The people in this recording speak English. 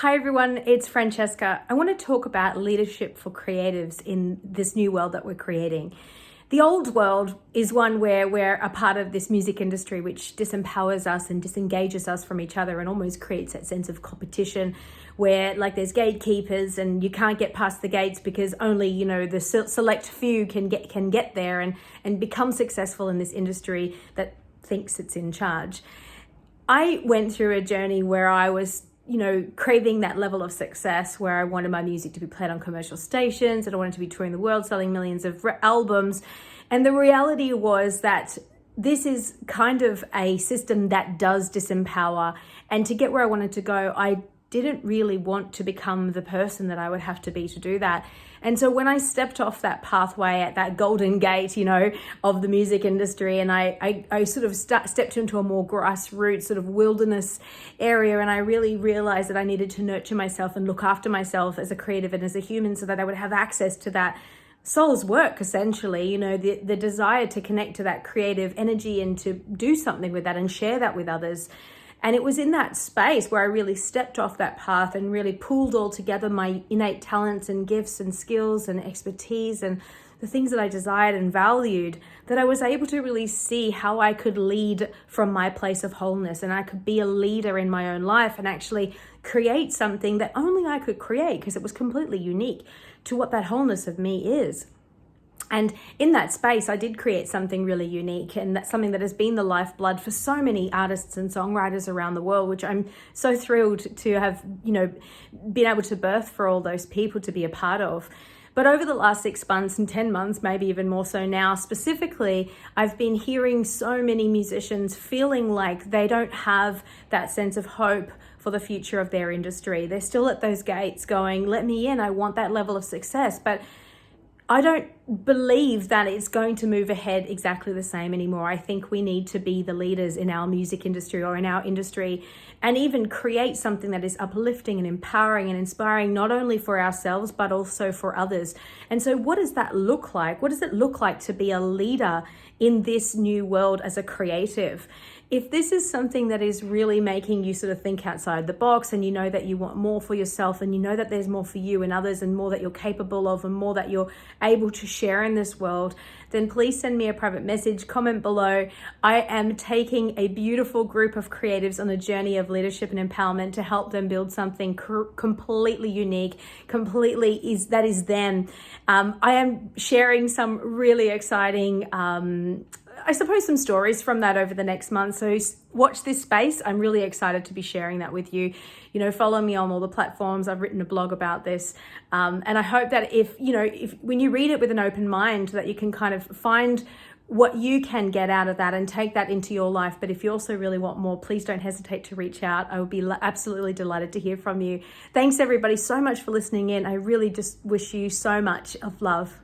Hi everyone, it's Francesca. I want to talk about leadership for creatives in this new world that we're creating. The old world is one where we're a part of this music industry which disempowers us and disengages us from each other and almost creates that sense of competition where there's gatekeepers and you can't get past the gates because only the select few can get there and become successful in this industry that thinks it's in charge. I went through a journey where I was craving that level of success where I wanted my music to be played on commercial stations and I wanted to be touring the world, selling millions of albums. And the reality was that this is kind of a system that does disempower. And to get where I wanted to go, I didn't really want to become the person that I would have to be to do that. And so when I stepped off that pathway at that golden gate, of the music industry, and I sort of stepped into a more grassroots sort of wilderness area, and I really realized that I needed to nurture myself and look after myself as a creative and as a human so that I would have access to that soul's work, essentially, the desire to connect to that creative energy and to do something with that and share that with others. And it was in that space where I really stepped off that path and really pulled all together my innate talents and gifts and skills and expertise and the things that I desired and valued, that I was able to really see how I could lead from my place of wholeness, and I could be a leader in my own life and actually create something that only I could create because it was completely unique to what that wholeness of me is. And in that space, I did create something really unique, and that's something that has been the lifeblood for so many artists and songwriters around the world, which I'm so thrilled to have, been able to birth for all those people to be a part of. But over the last 6 months and 10 months, maybe even more so now, specifically, I've been hearing so many musicians feeling like they don't have that sense of hope for the future of their industry. They're still at those gates going, let me in, I want that level of success. But I don't believe that it's going to move ahead exactly the same anymore. I think we need to be the leaders in our music industry or in our industry and even create something that is uplifting and empowering and inspiring, not only for ourselves, but also for others. And so what does that look like? What does it look like to be a leader in this new world as a creative? If this is something that is really making you sort of think outside the box, and you know that you want more for yourself, and you know that there's more for you and others and more that you're capable of and more that you're able to share in this world, then please send me a private message, comment below. I am taking a beautiful group of creatives on a journey of leadership and empowerment to help them build something completely unique, that is them. I am sharing some really exciting I suppose some stories from that over the next month. So watch this space. I'm really excited to be sharing that with you. Follow me on all the platforms. I've written a blog about this. And I hope that if when you read it with an open mind, that you can kind of find what you can get out of that and take that into your life. But if you also really want more, please don't hesitate to reach out. I would be absolutely delighted to hear from you. Thanks everybody so much for listening in. I really just wish you so much of love.